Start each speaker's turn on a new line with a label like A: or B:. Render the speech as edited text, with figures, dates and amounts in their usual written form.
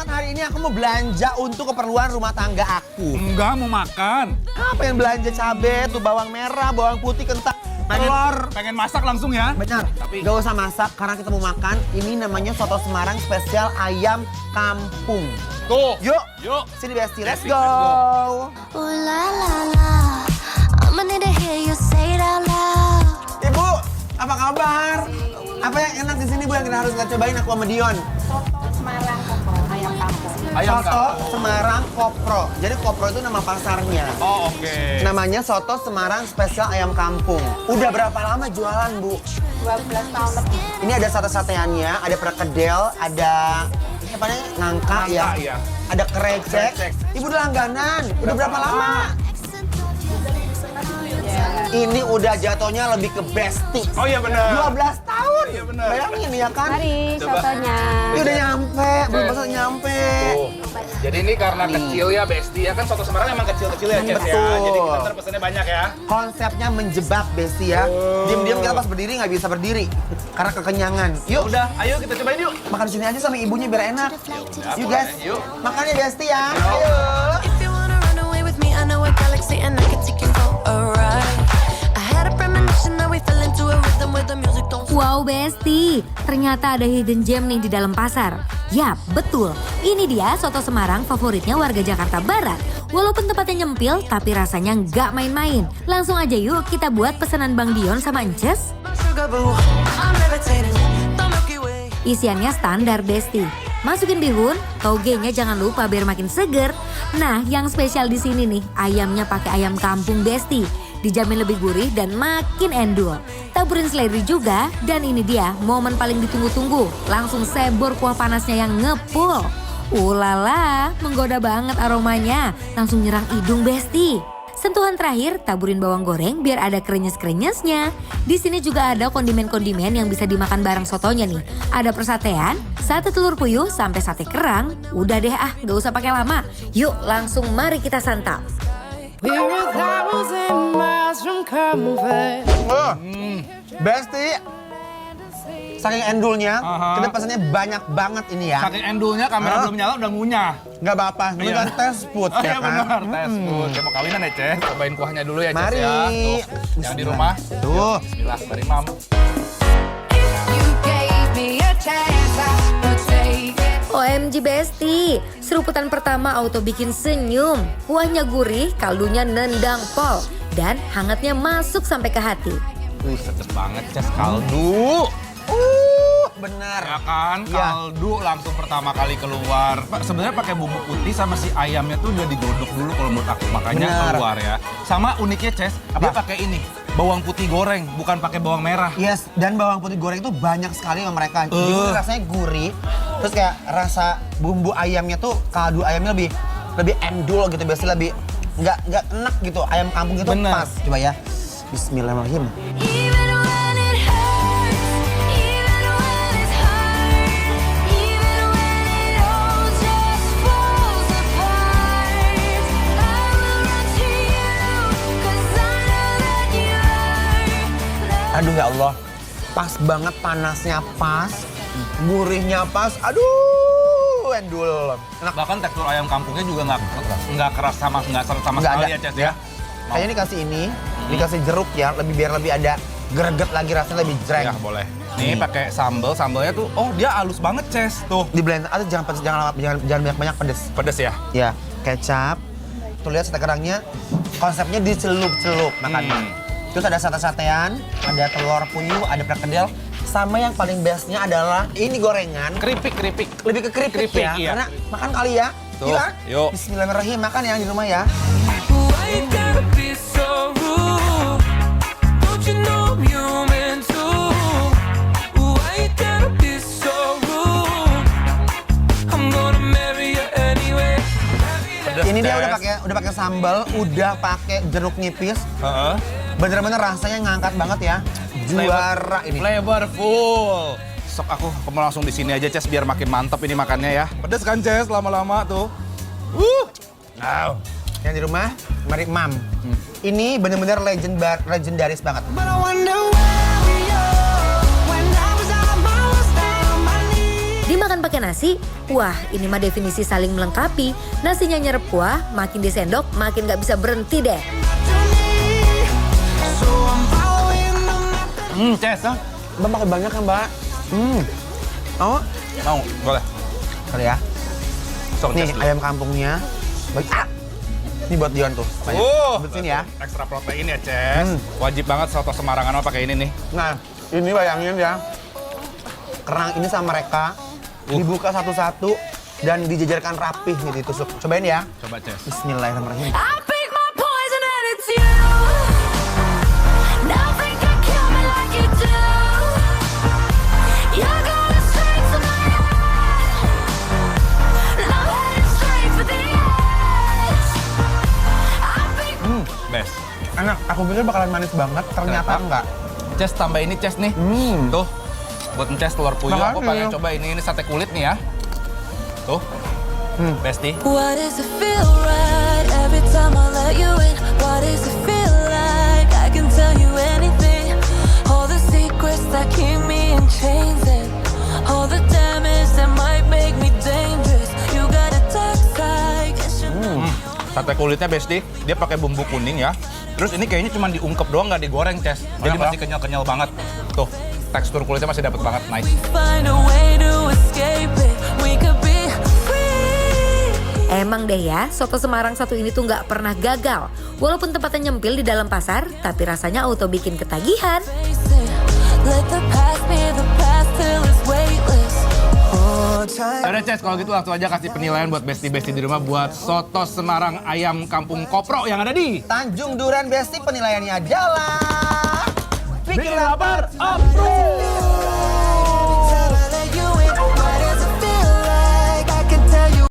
A: banget hari ini aku mau belanja untuk keperluan rumah tangga aku.
B: Enggak, mau makan.
A: Pengen belanja cabai, tuh bawang merah, bawang putih, kentang, telur.
B: Pengen masak langsung ya?
A: Benar, gak usah masak karena kita mau makan. Ini namanya soto Semarang spesial ayam kampung.
B: Tuh.
A: Yuk. Sini Besti, let's
B: Besti,
A: go.
C: Ooh la la la, I'ma need to hear you say it out loud.
A: Ibu, apa kabar? Apa yang enak di sini Bu yang kita harus cobain aku sama Dion?
D: Soto Semarang Kopro, ayam kampung.
B: Ayam
A: Soto
B: kampung.
A: Semarang Kopro. Jadi Kopro itu nama pasarnya.
B: Oh, oke.
A: Namanya Soto Semarang Spesial Ayam Kampung. Udah berapa lama jualan, Bu?
D: 12 tahun lebih.
A: Ini ada sate-sateannya, ada perkedel, ada apa namanya? Nangka ya.
B: Iya.
A: Ada kerecek.
B: Kerecek.
A: Ibu udah langganan. Udah berapa lama? Ini udah jatuhnya lebih ke Besti.
B: Oh iya benar.
A: 12 tahun.
B: Iya, benar.
A: Bayangin ya kan?
D: Mari
B: Coba.
D: sotonya.
A: Ini udah nyampe, belum pasal nyampe.
B: Tuh. Jadi ini karena kecil ya Besti ya kan soto Semarang emang kecil-kecil ya Ces ya.
A: Betul.
B: Jadi kita ntar pesannya banyak ya.
A: Konsepnya menjebak Besti ya. Diam-diam kita pas berdiri nggak bisa berdiri karena kekenyangan. Yuk,
B: Udah, ayo kita cobain yuk.
A: makan di sini aja sama ibunya biar enak. Yuk guys,
B: Yuk.
A: makan ya Besti ya. Ayo.
C: If you wanna run away with me, I know a galaxy and I can take you for a ride. I had a premonition that we fell into a rhythm where the music don't.
E: Wow Besti, ternyata ada hidden gem nih di dalam pasar. Yap, betul. Ini dia soto Semarang favoritnya warga Jakarta Barat. Walaupun tempatnya nyempil, tapi rasanya nggak main-main. Langsung aja yuk kita buat pesanan Bang Dion sama Ences.
C: Sugar boo, I'm levitating, the Milky Way.
E: Isiannya standar Besti. Masukin bihun, togenya jangan lupa biar makin seger. Nah, yang spesial di sini nih, ayamnya pakai ayam kampung Besti. Dijamin lebih gurih dan makin endul. Taburin seledri juga, dan ini dia momen paling ditunggu-tunggu. Langsung sebor kuah panasnya yang ngepul. Ulala, menggoda banget aromanya. Langsung nyerang hidung Besti. Sentuhan terakhir, taburin bawang goreng biar ada krenyes-krenyesnya. Di sini juga ada kondimen-kondimen yang bisa dimakan bareng sotonya nih. Ada persatean, sate telur puyuh sampai sate kerang. Udah deh gak usah pakai lama. Yuk langsung mari kita santap.
F: We're 1,000 miles from comfort.
A: Besti. Saking endulnya,
B: Aha.
A: kita pesannya banyak banget ini ya.
B: Saking endulnya kamera belum nyala udah ngunyah.
A: Nggak apa-apa, ini
B: Iya.
A: kan tes food
B: Oh
A: ya
B: iya
A: kan.
B: benar, tes food. Kayak mau kawinan ya Ces, cobain kuahnya dulu ya Ces
A: Mari.
B: ya. Tuh, yang di rumah.
A: Tuh.
B: Bismillah, mari Mam.
F: You gave me a chance, I would take it.
E: OMG Besti, seruputan pertama auto bikin senyum. Kuahnya gurih, kaldunya nendang pol. Dan hangatnya masuk sampai ke hati.
B: Sedep banget Ces, kaldu.
A: Benar.
B: Ya kan,
A: Iya.
B: kaldu langsung pertama kali keluar. Pak, sebenarnya pakai bumbu putih sama si ayamnya tuh udah digodok dulu kalau menurut aku, makanya
A: Benar.
B: keluar ya. Sama uniknya Ces, dia pakai ini, bawang putih goreng, bukan pakai bawang merah.
A: Yes, dan bawang putih goreng itu banyak sekali sama mereka. Jadi rasanya gurih, terus kayak rasa bumbu ayamnya tuh, kaldu ayamnya lebih endul gitu, biasanya lebih nggak enak gitu. Ayam kampung itu
B: Bener.
A: pas. Coba ya. Bismillahirrahmanirrahim.
C: Even when it hurts, even when it's hard, even when it all just falls apart, I will run to you, 'cause I know that you are.
A: Aduh ya Allah, pas banget, panasnya pas, gurihnya pas. Aduh, endul. Enak.
B: Bahkan tekstur ayam kampungnya juga nggak keras nggak seret sama
A: Nggak
B: sekali
A: ada.
B: ya Ces ya.
A: Kayaknya dikasih ini, dikasih jeruk ya, biar lebih ada greget lagi, rasanya lebih jreng.
B: Ya boleh. Nih pakai sambal, sambalnya tuh, oh dia halus banget Ces tuh.
A: Di blender, atau jangan pedes, jangan banyak-banyak pedes.
B: Pedes ya.
A: Ya, kecap. Tuh lihat sate kerangnya, konsepnya dicelup-celup makannya. Terus ada sate-satean, ada telur puyuh, ada perkedel. Sama yang paling bestnya adalah ini gorengan.
B: Keripik.
A: Lebih ke keripik
B: Keripik,
A: ya,
B: iya.
A: karena makan kali ya.
B: Tuh,
A: Yuk,
B: yuk.
A: Bismillahirrahmanirrahim, makan ya di rumah ya.
F: Why you gotta be so rude? Don't you know I'm human too? Why you gotta be so rude? I'm gonna marry you anyway.
A: Ini dia udah pakai sambal, udah pakai jeruk nipis.
B: Heeh.
A: Bener-bener rasanya ngangkat banget ya. Juara ini.
B: Flavorful. Sok aku mau langsung di sini aja Ces biar makin mantap ini makannya ya. Pedes kan Ces lama-lama tuh.
A: Wow. Yang di rumah, mari Mam. Ini bener-bener legendaris banget.
F: But I wonder where we are when I was on my worst on my knees.
E: Dimakan pakai nasi, wah ini mah definisi saling melengkapi. Nasinya nyerep kuah, makin disendok makin gak bisa berhenti deh.
B: Ces.
A: Mbak pakai banyak kan, Mbak? Mau?
B: Mau, boleh.
A: Kali ya.
B: Sok
A: Nih,
B: Ces dulu.
A: ayam kampungnya. Baik. Ini buat Dion tuh. Banyak. Ambil sini ya.
B: Ekstra protein ya, Ces. Wajib banget soto Semarangan mah pakai ini nih.
A: Nah, ini bayangin ya. Kerang ini sama mereka dibuka satu-satu dan dijajarkan rapih nih ditusuk. Cobain ya.
B: Coba, Ces.
A: Bismillahirrahmanirrahim.
C: I pick my poison and it's you. Now think you kill me like you do. You're going straight to my head. And I'm headed straight for the edge. I pick
B: Best.
A: Enak, aku pikir bakalan manis banget, ternyata enggak.
B: Ces, tambah ini, Ces nih. Tuh. Buat Ces telur puyuh, aku
A: Makasih.
B: pengen coba ini sate kulit nih ya. Tuh. Besti.
C: Why does it feel right every time I let you in? Why does it feel like I can tell you anything? All the secrets that keep me in chains and all the damage that might make me dangerous. You got a dark side. Guess you
B: Sate kulitnya Besti, dia pakai bumbu kuning ya. Terus ini kayaknya cuma diungkep doang, nggak digoreng, Ces. Jadi masih kenyal-kenyal banget. Tuh, tekstur kulitnya masih dapat banget, nice.
C: find a way to escape it. We could be free.
E: Emang deh ya, soto Semarang satu ini tuh nggak pernah gagal. Walaupun tempatnya nyempil di dalam pasar, tapi rasanya auto bikin ketagihan.
C: Face it. Let the past be the past till it's weightless. Hold tight.
B: Udah, Ces, kalau gitu langsung aja kasih penilaian buat Besti-Besti di rumah buat soto Semarang ayam kampung kopro yang ada di
A: Tanjung Duren Besti penilaiannya adalah bikin lapar, approve.